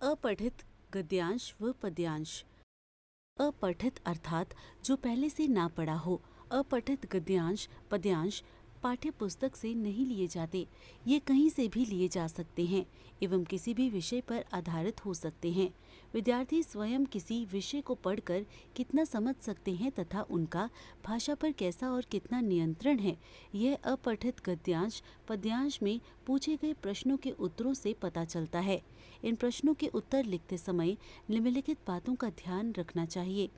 अपठित गद्यांश व पद्यांश। अपठित अर्थात जो पहले से ना पढ़ा हो। अपठित गद्यांश पद्यांश पाठ्य पुस्तक से नहीं लिए जाते। ये कहीं से भी लिए जा सकते हैं एवं किसी भी विषय पर आधारित हो सकते हैं। विद्यार्थी स्वयं किसी विषय को पढ़कर कितना समझ सकते हैं तथा उनका भाषा पर कैसा और कितना नियंत्रण है, यह अपठित गद्यांश पद्यांश में पूछे गए प्रश्नों के उत्तरों से पता चलता है। इन प्रश्नों के उत्तर लिखते समय निम्नलिखित बातों का ध्यान रखना चाहिए।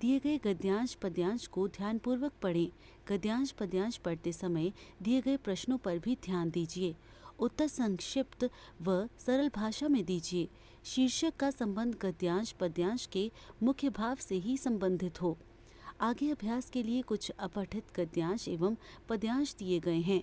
दिए गए गद्यांश पद्यांश को ध्यानपूर्वक पढ़ें। गद्यांश पद्यांश पढ़ते समय दिए गए प्रश्नों पर भी ध्यान दीजिए। उत्तर संक्षिप्त व सरल भाषा में दीजिए। शीर्षक का संबंध गद्यांश पद्यांश के मुख्य भाव से ही संबंधित हो। आगे अभ्यास के लिए कुछ अपठित गद्यांश एवं पद्यांश दिए गए हैं।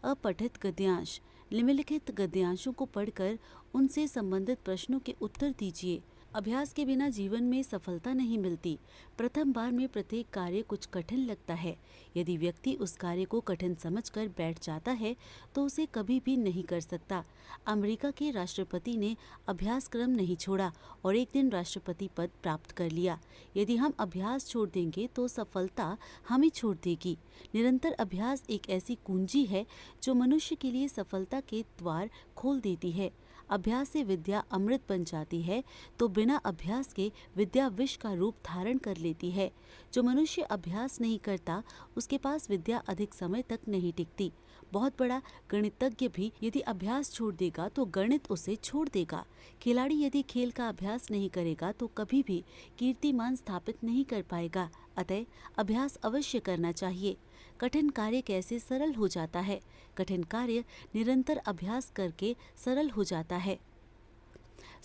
अपठित गद्यांश। निम्नलिखित गद्यांशों को पढ़कर उनसे संबंधित प्रश्नों के उत्तर दीजिए। अभ्यास के बिना जीवन में सफलता नहीं मिलती। प्रथम बार में प्रत्येक कार्य कुछ कठिन लगता है। यदि व्यक्ति उस कार्य को कठिन समझकर बैठ जाता है तो उसे कभी भी नहीं कर सकता। अमेरिका के राष्ट्रपति ने अभ्यास क्रम नहीं छोड़ा और एक दिन राष्ट्रपति पद प्राप्त कर लिया। यदि हम अभ्यास छोड़ देंगे तो सफलता हमें छोड़ देगी। निरंतर अभ्यास एक ऐसी कुंजी है जो मनुष्य के लिए सफलता के द्वार खोल देती है। अभ्यास से विद्या अमृत बन जाती है तो बिना अभ्यास के विद्या विष का रूप धारण कर लेती है। जो मनुष्य अभ्यास नहीं करता उसके पास विद्या अधिक समय तक नहीं टिकती। बहुत बड़ा गणितज्ञ भी यदि अभ्यास छोड़ देगा तो गणित उसे छोड़ देगा। खिलाड़ी यदि खेल का अभ्यास नहीं करेगा तो कभी भी कीर्तिमान स्थापित नहीं कर पाएगा। अतः अभ्यास अवश्य करना चाहिए। कठिन कार्य कैसे सरल हो जाता है? कठिन कार्य निरंतर अभ्यास करके सरल हो जाता है।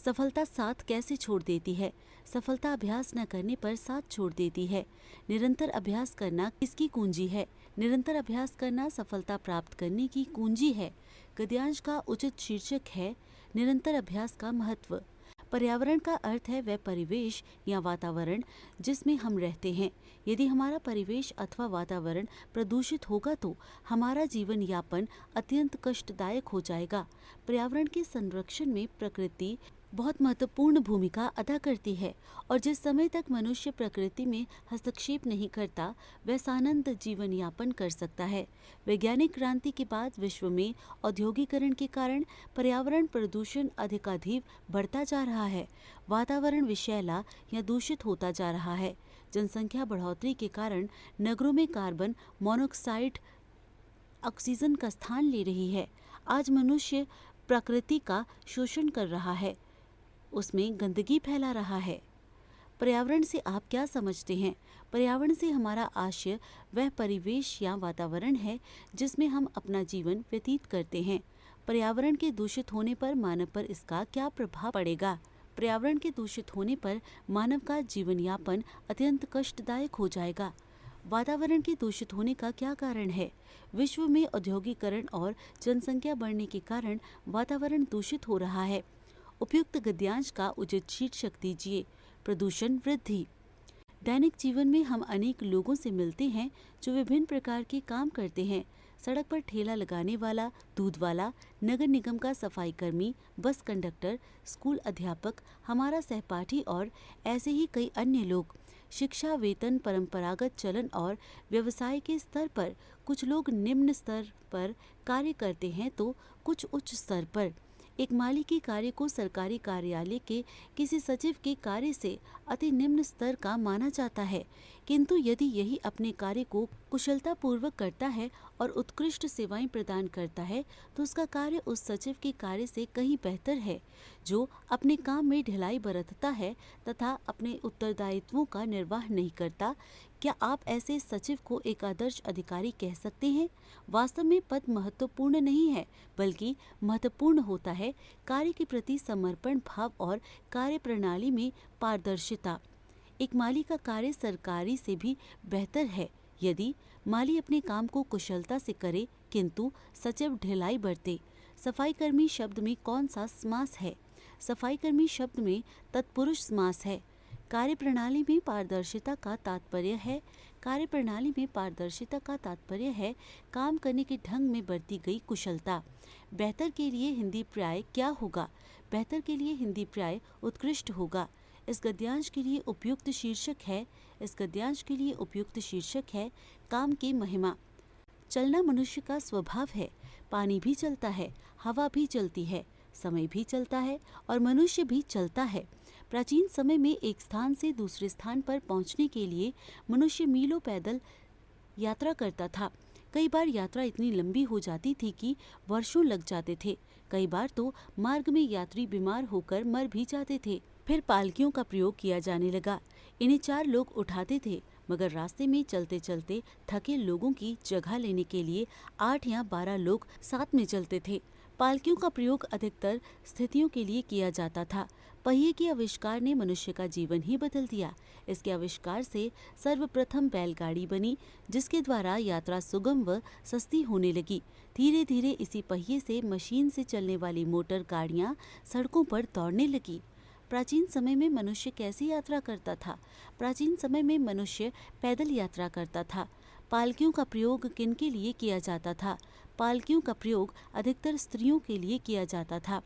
सफलता साथ कैसे छोड़ देती है? सफलता अभ्यास न करने पर साथ छोड़ देती है। निरंतर अभ्यास करना किसकी कुंजी है? निरंतर अभ्यास करना सफलता प्राप्त करने की कुंजी है। गद्यांश का उचित शीर्षक है निरंतर अभ्यास का महत्व। पर्यावरण का अर्थ है वह परिवेश या वातावरण जिसमें हम रहते हैं। यदि हमारा परिवेश अथवा वातावरण प्रदूषित होगा तो हमारा जीवन यापन अत्यंत कष्टदायक हो जाएगा। पर्यावरण के संरक्षण में प्रकृति बहुत महत्वपूर्ण भूमिका अदा करती है और जिस समय तक मनुष्य प्रकृति में हस्तक्षेप नहीं करता वह सानंद जीवन यापन कर सकता है। वैज्ञानिक क्रांति के बाद विश्व में औद्योगिकरण के कारण पर्यावरण प्रदूषण अधिकाधिक बढ़ता जा रहा है। वातावरण विषैला या दूषित होता जा रहा है। जनसंख्या बढ़ोतरी के कारण नगरों में कार्बन मोनोऑक्साइड ऑक्सीजन का स्थान ले रही है। आज मनुष्य प्रकृति का शोषण कर रहा है, उसमें गंदगी फैला रहा है। पर्यावरण से आप क्या समझते हैं? पर्यावरण से हमारा आशय वह परिवेश या वातावरण है जिसमें हम अपना जीवन व्यतीत करते हैं। पर्यावरण के दूषित होने पर मानव पर इसका क्या प्रभाव पड़ेगा? पर्यावरण के दूषित होने पर मानव का जीवन यापन अत्यंत कष्टदायक हो जाएगा। वातावरण के दूषित होने का क्या कारण है? विश्व में औद्योगिकरण और जनसंख्या बढ़ने के कारण वातावरण दूषित हो रहा है। उपयुक्त गद्यांश का उचित शीर्षक दीजिए। प्रदूषण वृद्धि। दैनिक जीवन में हम अनेक लोगों से मिलते हैं जो विभिन्न प्रकार के काम करते हैं। सड़क पर ठेला लगाने वाला, दूध वाला, नगर निगम का सफाई कर्मी, बस कंडक्टर, स्कूल अध्यापक, हमारा सहपाठी और ऐसे ही कई अन्य लोग। शिक्षा, वेतन, परंपरागत चलन और व्यवसाय के स्तर पर कुछ लोग निम्न स्तर पर कार्य करते हैं तो कुछ उच्च स्तर पर। एक माली के कार्य को सरकारी कार्यालय के किसी सचिव के कार्य से अति निम्न स्तर का माना जाता है, किंतु यदि यही अपने कार्य को कुशलतापूर्वक करता है और उत्कृष्ट सेवाएं प्रदान करता है तो उसका कार्य उस सचिव के कार्य से कहीं बेहतर है जो अपने काम में ढिलाई बरतता है तथा अपने उत्तरदायित्वों का निर्वाह नहीं करता। क्या आप ऐसे सचिव को एक आदर्श अधिकारी कह सकते हैं? वास्तव में पद महत्वपूर्ण नहीं है, बल्कि महत्वपूर्ण होता है कार्य के प्रति समर्पण भाव और कार्य प्रणाली में पारदर्शिता। एक माली का कार्य सरकारी से भी बेहतर है यदि माली अपने काम को कुशलता से करे किंतु सचिव ढिलाई बरते। सफाई कर्मी शब्द में कौन सा समास है? सफाई कर्मी शब्द में तत्पुरुष समास है। कार्यप्रणाली में पारदर्शिता का तात्पर्य है काम करने के ढंग में बरती गई कुशलता। बेहतर के लिए हिंदी पर्याय क्या होगा? बेहतर के लिए हिंदी पर्याय उत्कृष्ट होगा। इस गद्यांश के लिए उपयुक्त शीर्षक है काम की महिमा। चलना मनुष्य का स्वभाव है। पानी भी चलता है, हवा भी चलती है, समय भी चलता है और मनुष्य भी चलता है। प्राचीन समय में एक स्थान से दूसरे स्थान पर पहुंचने के लिए मनुष्य मीलों पैदल यात्रा करता था। कई बार यात्रा इतनी लंबी हो जाती थी कि वर्षों लग जाते थे। कई बार तो मार्ग में यात्री बीमार होकर मर भी जाते थे। फिर पालकियों का प्रयोग किया जाने लगा। इन्हें 4 लोग उठाते थे, मगर रास्ते में चलते चलते थके लोगों की जगह लेने के लिए 8 या 12 लोग साथ में चलते थे। पालकियों का प्रयोग अधिकतर स्थितियों के लिए किया जाता था। पहिए के आविष्कार ने मनुष्य का जीवन ही बदल दिया। इसके आविष्कार से सर्वप्रथम बैलगाड़ी बनी, जिसके द्वारा यात्रा सुगम व सस्ती होने लगी। धीरे धीरे इसी पहिए से मशीन से चलने वाली मोटर गाड़ियां सड़कों पर दौड़ने लगी। प्राचीन समय में मनुष्य कैसी यात्रा करता था? प्राचीन समय में मनुष्य पैदल यात्रा करता था। पालकियों का प्रयोग किनके लिए किया जाता था? पालकियों का प्रयोग अधिकतर स्त्रियों के लिए किया जाता था।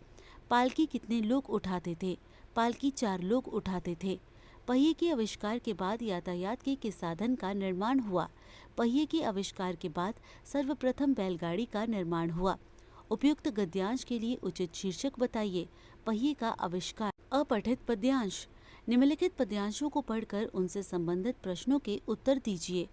पालकी कितने लोग उठाते थे? पालकी 4 लोग उठाते थे। पहिए के आविष्कार के बाद यातायात के किस साधन का निर्माण हुआ? पहिए के आविष्कार के बाद सर्वप्रथम बैलगाड़ी का निर्माण हुआ। उपयुक्त गद्यांश के लिए उचित शीर्षक बताइए। पहिए का आविष्कार। अपठित पद्यांश। निम्नलिखित पद्यांशों को पढ़कर उनसे संबंधित प्रश्नों के उत्तर दीजिए।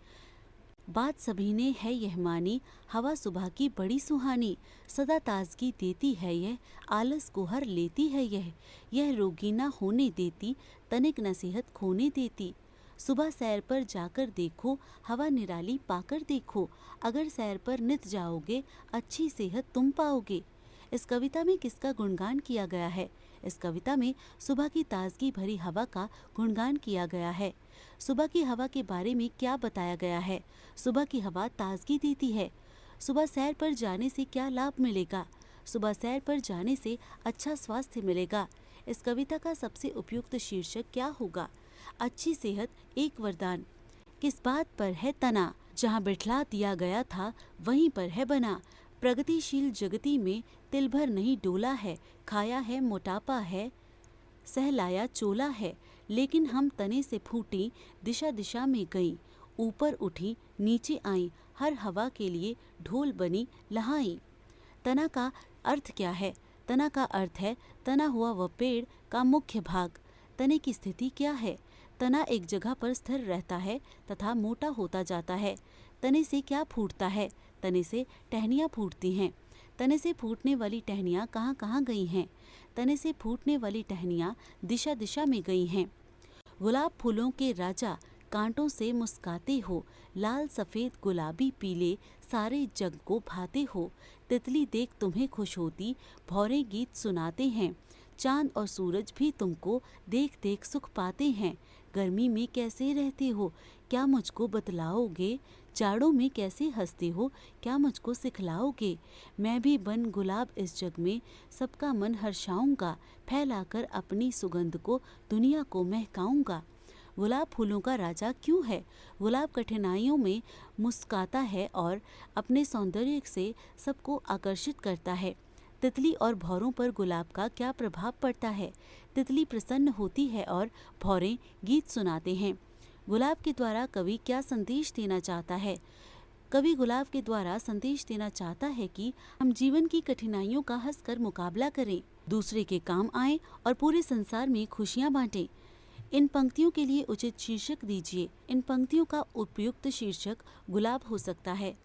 बात सभी ने है यह मानी, हवा सुबह की बड़ी सुहानी। सदा ताजगी देती है यह, आलस को हर लेती है यह रोगी ना होने देती, तनिक नसीहत खोने देती। सुबह सैर पर जाकर देखो, हवा निराली पाकर देखो। अगर सैर पर नित जाओगे, अच्छी सेहत तुम पाओगे। इस कविता में किसका गुणगान किया गया है? इस कविता में सुबह की ताजगी भरी हवा का गुणगान किया गया है। सुबह की हवा के बारे में क्या बताया गया है? सुबह की हवा ताजगी देती है। सुबह सैर पर जाने से क्या लाभ मिलेगा? सुबह सैर पर जाने से अच्छा स्वास्थ्य मिलेगा। इस कविता का सबसे उपयुक्त शीर्षक क्या होगा? अच्छी सेहत एक वरदान। किस बात पर है तना? जहाँ बिठला दिया गया था वहीं पर है बना। प्रगतिशील जगती में तिल भर नहीं डोला है, खाया है मोटापा है, सहलाया चोला है। लेकिन हम तने से फूटी, दिशा दिशा में गई, ऊपर उठी नीचे आई, हर हवा के लिए ढोल बनी लहाई। तना का अर्थ क्या है? तना का अर्थ है तना हुआ वह पेड़ का मुख्य भाग। तने की स्थिति क्या है? तना एक जगह पर स्थिर रहता है तथा मोटा होता जाता है। तने से क्या फूटता है? तने से टहनियाँ फूटती हैं। तने से फूटने वाली टहनियाँ कहाँ कहाँ गई हैं? तने से फूटने वाली टहनियाँ दिशा दिशा में गई हैं। गुलाब फूलों के राजा, कांटों से मुस्काते हो, लाल सफ़ेद गुलाबी पीले सारे जग को भाते हो। तितली देख तुम्हें खुश होती, भौरे गीत सुनाते हैं। चांद और सूरज भी तुमको देख देख सुख पाते हैं। गर्मी में कैसे रहते हो, क्या मुझको बतलाओगे? जाड़ों में कैसे हंसते हो, क्या मुझको सिखलाओगे? मैं भी बन गुलाब इस जग में सबका मन हर्षाऊंगा, फैलाकर अपनी सुगंध को दुनिया को महकाऊंगा। गुलाब फूलों का राजा क्यों है? गुलाब कठिनाइयों में मुस्काता है और अपने सौंदर्य से सबको आकर्षित करता है। तितली और भौरों पर गुलाब का क्या प्रभाव पड़ता है? तितली प्रसन्न होती है और भौरे गीत सुनाते हैं। गुलाब के द्वारा कवि क्या संदेश देना चाहता है? कवि गुलाब के द्वारा संदेश देना चाहता है कि हम जीवन की कठिनाइयों का हंसकर मुकाबला करें, दूसरे के काम आएं और पूरे संसार में खुशियां बांटें। इन पंक्तियों के लिए उचित शीर्षक दीजिए। इन पंक्तियों का उपयुक्त शीर्षक गुलाब हो सकता है।